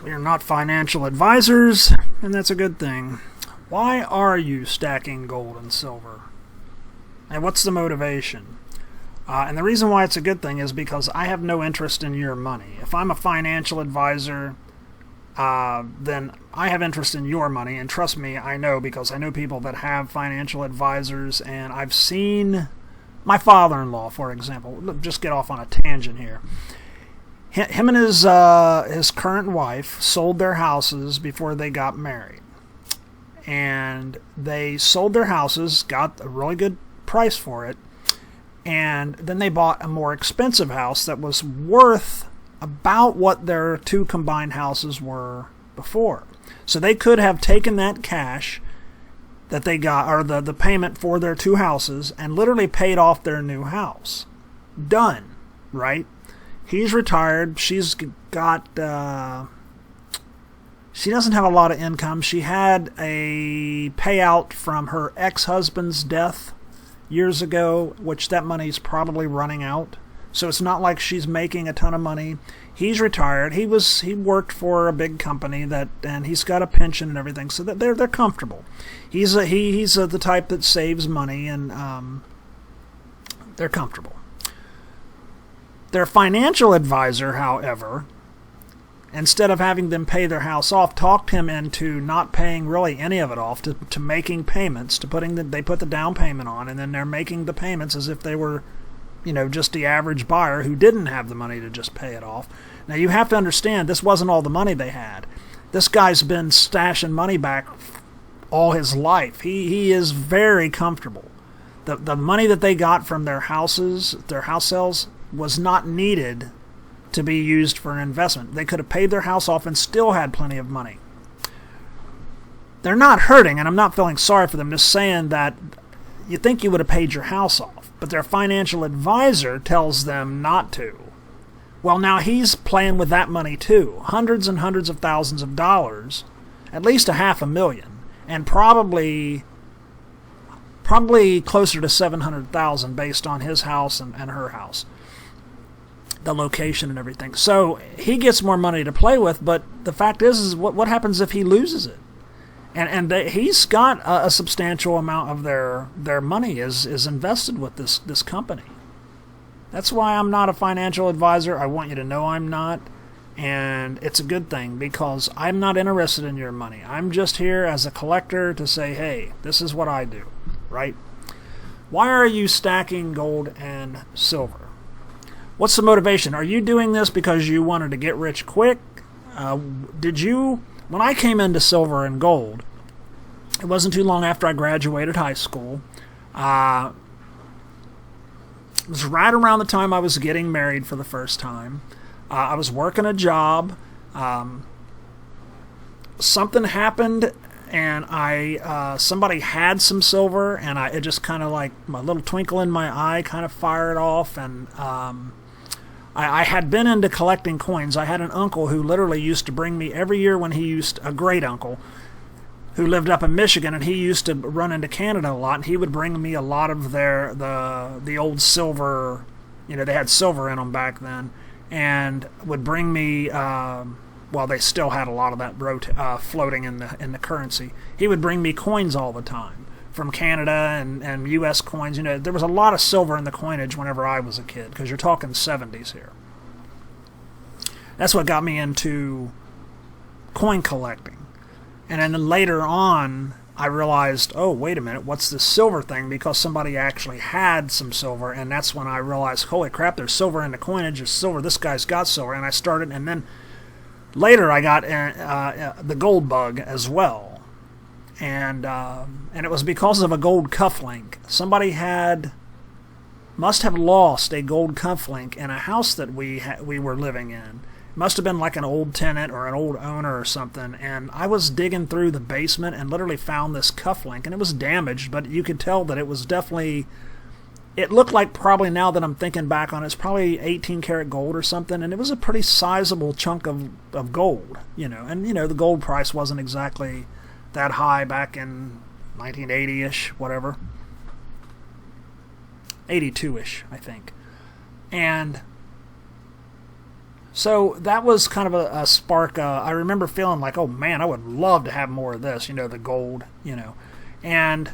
We are not financial advisors, and that's a good thing. Why are you stacking gold and silver? And what's the motivation? And the reason why it's a good thing is because I have no interest in your money. If I'm a financial advisor, then I have interest in your money. And trust me, I know, because I know people that have financial advisors, and I've seen my father-in-law, for example. Look, just get off on a tangent here. Him and his current wife sold their houses before they got married. And they sold their houses, got a really good price for it, and then they bought a more expensive house that was worth about what their two combined houses were before. So they could have taken that cash that they got, or the payment for their two houses, and literally paid off their new house. Done, right? He's retired. She's got... she doesn't have a lot of income. She had a payout from her ex-husband's death years ago, which that money's probably running out. So it's not like she's making a ton of money. He's retired. He worked for a big company and he's got a pension and everything, so that they're comfortable. He's the type that saves money, and they're comfortable. Their financial advisor, however, instead of having them pay their house off, talked him into not paying really any of it off, to making payments, they put the down payment on, and then they're making the payments as if they were, just the average buyer who didn't have the money to just pay it off. Now you have to understand, this wasn't all the money they had. This guy's been stashing money back all his life. He is very comfortable. The money that they got from their house sales, was not needed to be used for an investment. They could have paid their house off and still had plenty of money. They're not hurting, and I'm not feeling sorry for them, just saying that you think you would have paid your house off, but their financial advisor tells them not to. Well, now he's playing with that money too. Hundreds and hundreds of thousands of dollars, at least $500,000, and probably closer to $700,000 based on his house and her house, the location and everything. So he gets more money to play with, but the fact is what happens if he loses it? And he's got a substantial amount of their money is invested with this company. That's why I'm not a financial advisor. I want you to know I'm not. And it's a good thing, because I'm not interested in your money. I'm just here as a collector to say, hey, this is what I do, right? Why are you stacking gold and silver? What's the motivation? Are you doing this because you wanted to get rich quick? When I came into silver and gold, it wasn't too long after I graduated high school. It was right around the time I was getting married for the first time. I was working a job. Something happened, and somebody had some silver, and it just kind of like my little twinkle in my eye kind of fired off, and I had been into collecting coins. I had an uncle who literally used to bring me every year a great uncle who lived up in Michigan, and he used to run into Canada a lot, and he would bring me a lot of the old silver, they had silver in them back then, and would bring me, they still had a lot of that floating in the currency. He would bring me coins all the time from Canada and U.S. coins. There was a lot of silver in the coinage whenever I was a kid, because you're talking 70s here. That's what got me into coin collecting. And then later on, I realized, oh, wait a minute, what's this silver thing? Because somebody actually had some silver, and that's when I realized, holy crap, there's silver in the coinage, there's silver, this guy's got silver. And I started, and then later I got the gold bug as well. And it was because of a gold cufflink. Somebody must have lost a gold cufflink in a house that we were living in. It must have been like an old tenant or an old owner or something. And I was digging through the basement and literally found this cufflink, and it was damaged, but you could tell that it was definitely. It looked like, probably now that I'm thinking back on it, it's probably 18 karat gold or something, and it was a pretty sizable chunk of gold, And the gold price wasn't exactly that high back in 1980-ish, whatever. 82-ish, I think. And So that was kind of a spark. I remember feeling like, oh man, I would love to have more of this, the gold, And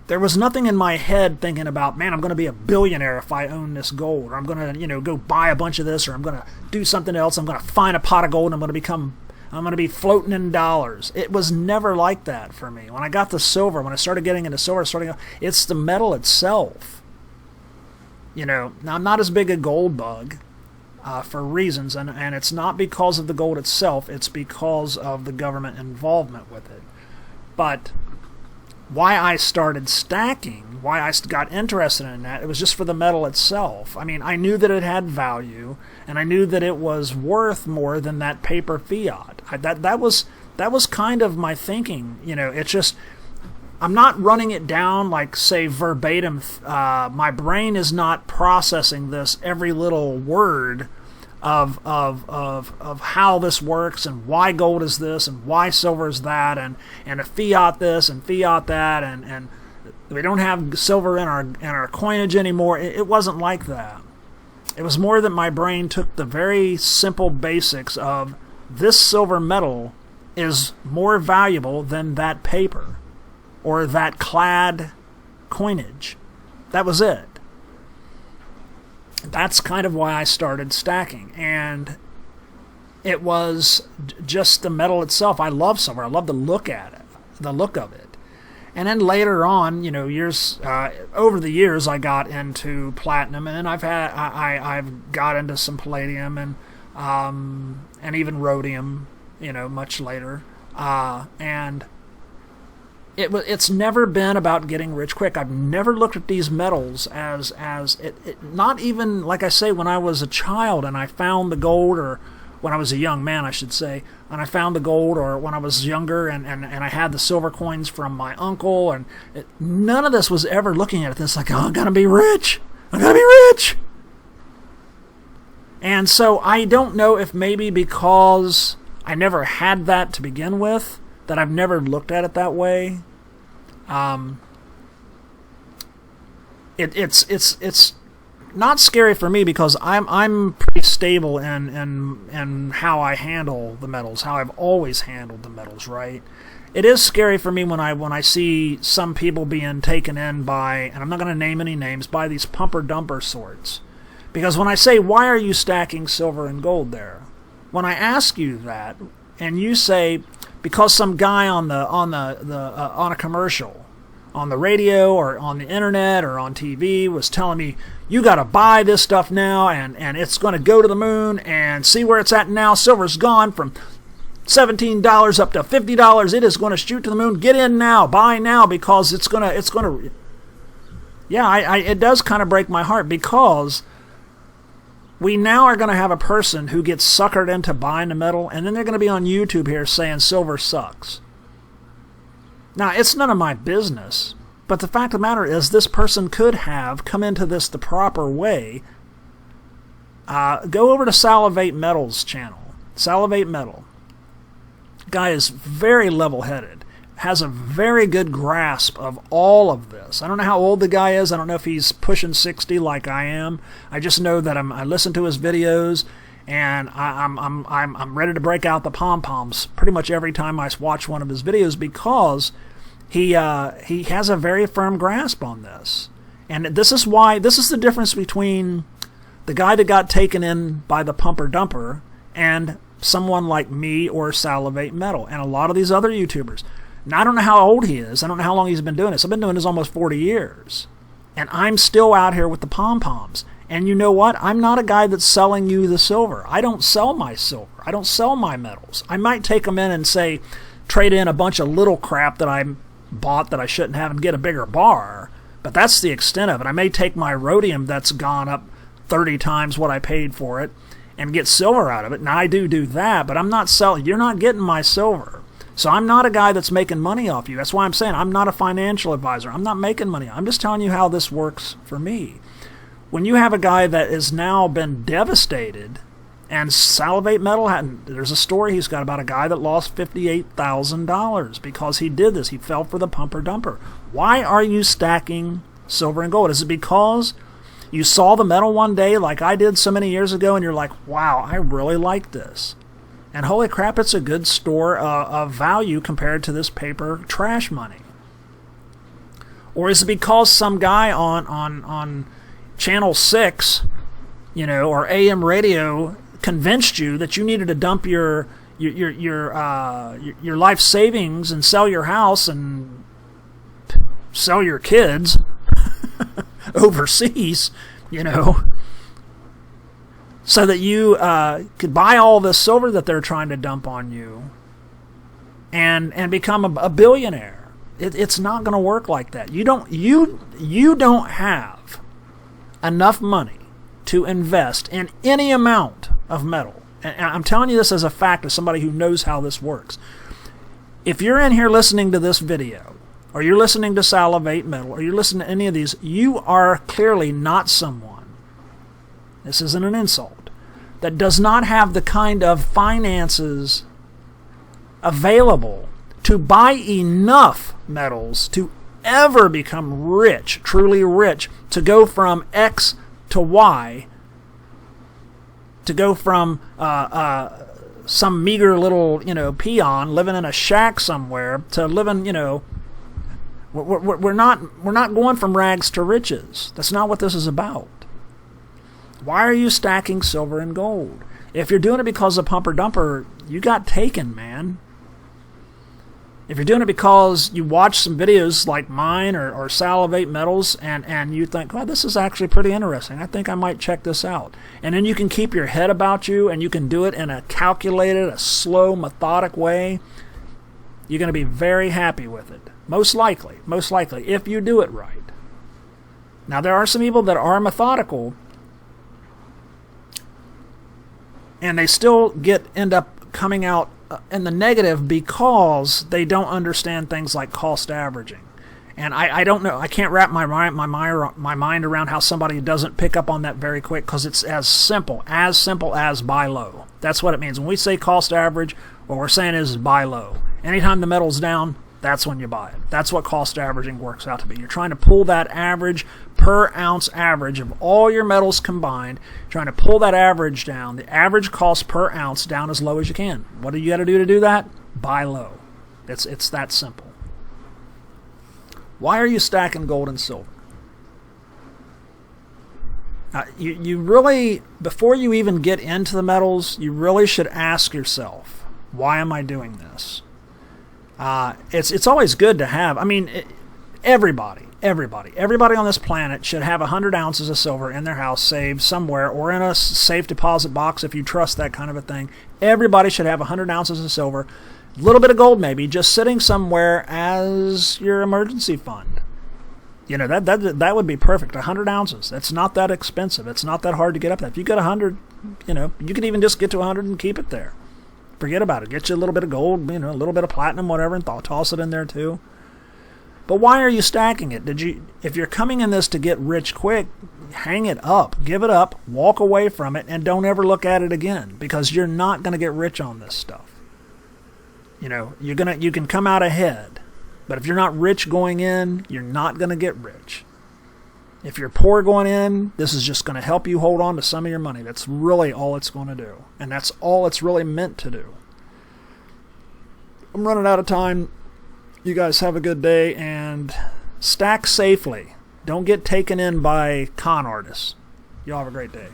there was nothing in my head thinking about, man, I'm going to be a billionaire if I own this gold, or I'm going to, go buy a bunch of this, or I'm going to do something else. I'm going to find a pot of gold and I'm going to be floating in dollars. It was never like that for me. When I got the silver, when I started getting into silver, it's the metal itself. Now I'm not as big a gold bug. For reasons, and it's not because of the gold itself, it's because of the government involvement with it. But why I started stacking, why I got interested in that, it was just for the metal itself. I mean, I knew that it had value, and I knew that it was worth more than that paper fiat. That was kind of my thinking. It's just, I'm not running it down like, say, verbatim. My brain is not processing this every little word of how this works and why gold is this and why silver is that and a fiat this and fiat that and we don't have silver in our coinage anymore. It wasn't like that. It was more that my brain took the very simple basics of this silver metal is more valuable than that paper or that clad coinage. That was it. That's kind of why I started stacking. And it was just the metal itself. I love silver. I love the look at it, the look of it. And then later on, years over the years, I got into platinum, and then I've got into some palladium and even rhodium, much later. And it's never been about getting rich quick. I've never looked at these metals as not even, like I say, when I was a child and I found the gold, or when I was a young man, I should say, and I found the gold, or when I was younger and I had the silver coins from my uncle, and none of this was ever looking at this like, oh, I'm going to be rich. I'm going to be rich. And so I don't know if maybe because I never had that to begin with, that I've never looked at it that way. It's not scary for me because I'm pretty stable in how I handle the metals, how I've always handled the metals, right? It is scary for me when I see some people being taken in by, and I'm not going to name any names, by these pumper dumper sorts. Because when I say, why are you stacking silver and gold there? When I ask you that, and you say, because some guy on a commercial, on the radio or on the internet or on TV was telling me, you got to buy this stuff now, and it's going to go to the moon, and see where it's at now. Silver's gone from $17 up to $50. It is going to shoot to the moon. Get in now, buy now, because it's going to. Yeah, it does kind of break my heart, because we now are going to have a person who gets suckered into buying the metal, and then they're going to be on YouTube here saying silver sucks. Now, it's none of my business, but the fact of the matter is this person could have come into this the proper way. Go over to Salivate Metal's channel. Salivate Metal. Guy is very level-headed. Has a very good grasp of all of this. I don't know how old the guy is. I don't know if he's pushing 60 like I am. I just know that I listen to his videos, and I'm ready to break out the pom-poms pretty much every time I watch one of his videos, because he has a very firm grasp on this. And this is the difference between the guy that got taken in by the pumper dumper and someone like me or Salivate Metal and a lot of these other YouTubers. Now, I don't know how old he is. I don't know how long he's been doing this. I've been doing this almost 40 years. And I'm still out here with the pom-poms. And you know what? I'm not a guy that's selling you the silver. I don't sell my silver. I don't sell my metals. I might take them in and say, trade in a bunch of little crap that I bought that I shouldn't have and get a bigger bar. But that's the extent of it. I may take my rhodium that's gone up 30 times what I paid for it and get silver out of it. Now, I do that, but I'm not selling. You're not getting my silver. So I'm not a guy that's making money off you. That's why I'm saying I'm not a financial advisor. I'm not making money. I'm just telling you how this works for me. When you have a guy that has now been devastated, and Salivate Metal, there's a story he's got about a guy that lost $58,000 because he did this. He fell for the pumper dumper. Why are you stacking silver and gold? Is it because You saw the metal one day like I did so many years ago, and you're like, wow, I really like this. And holy crap, it's a good store of value compared to this paper trash money. Or is it because some guy on Channel 6, or AM radio convinced you that you needed to dump your life savings and sell your house and sell your kids overseas, so that you could buy all this silver that they're trying to dump on you and become a billionaire? It's not going to work like that. You don't have enough money to invest in any amount of metal. And I'm telling you this as a fact, as somebody who knows how this works. If you're in here listening to this video, or you're listening to Salivate Metal, or you're listening to any of these, you are clearly not someone, this isn't an insult, that does not have the kind of finances available to buy enough metals to ever become rich, truly rich, to go from X to Y, to go from some meager little, peon living in a shack somewhere to living, we're not going from rags to riches. That's not what this is about. Why are you stacking silver and gold? If you're doing it because of Pumper Dumper, you got taken, man. If you're doing it because you watch some videos like mine or Salivate Metals and you think, well, this is actually pretty interesting, I think I might check this out. And then you can keep your head about you and you can do it in a calculated, a slow, methodic way, you're going to be very happy with it. Most likely, if you do it right. Now, there are some people that are methodical and they still end up coming out in the negative because they don't understand things like cost averaging. And I don't know, I can't wrap my mind around how somebody doesn't pick up on that very quick, because it's as simple as buy low. That's what it means. When we say cost average, what we're saying is buy low. Anytime the metal's down, that's when you buy it. That's what cost averaging works out to be. You're trying to pull that average per ounce average of all your metals combined, trying to pull that average down, the average cost per ounce down as low as you can. What do you got to do to do that? Buy low. It's that simple. Why are you stacking gold and silver? You really, before you even get into the metals, you really should ask yourself, why am I doing this? It's always good to have. I mean, everybody on this planet should have 100 ounces of silver in their house saved somewhere, or in a safe deposit box if you trust that kind of a thing. Everybody should have 100 ounces of silver, a little bit of gold maybe, just sitting somewhere as your emergency fund. That would be perfect. 100 ounces. That's not that expensive. It's not that hard to get up there. If you get 100, you could even just get to 100 and keep it there. Forget about it. Get you a little bit of gold, a little bit of platinum, whatever, and toss it in there too. But why are you stacking it? If you're coming in this to get rich quick, hang it up, give it up, walk away from it, and don't ever look at it again, because you're not going to get rich on this stuff. You can come out ahead, but if you're not rich going in, you're not going to get rich. If you're poor going in, this is just going to help you hold on to some of your money. That's really all it's going to do. And that's all it's really meant to do. I'm running out of time. You guys have a good day and stack safely. Don't get taken in by con artists. Y'all have a great day.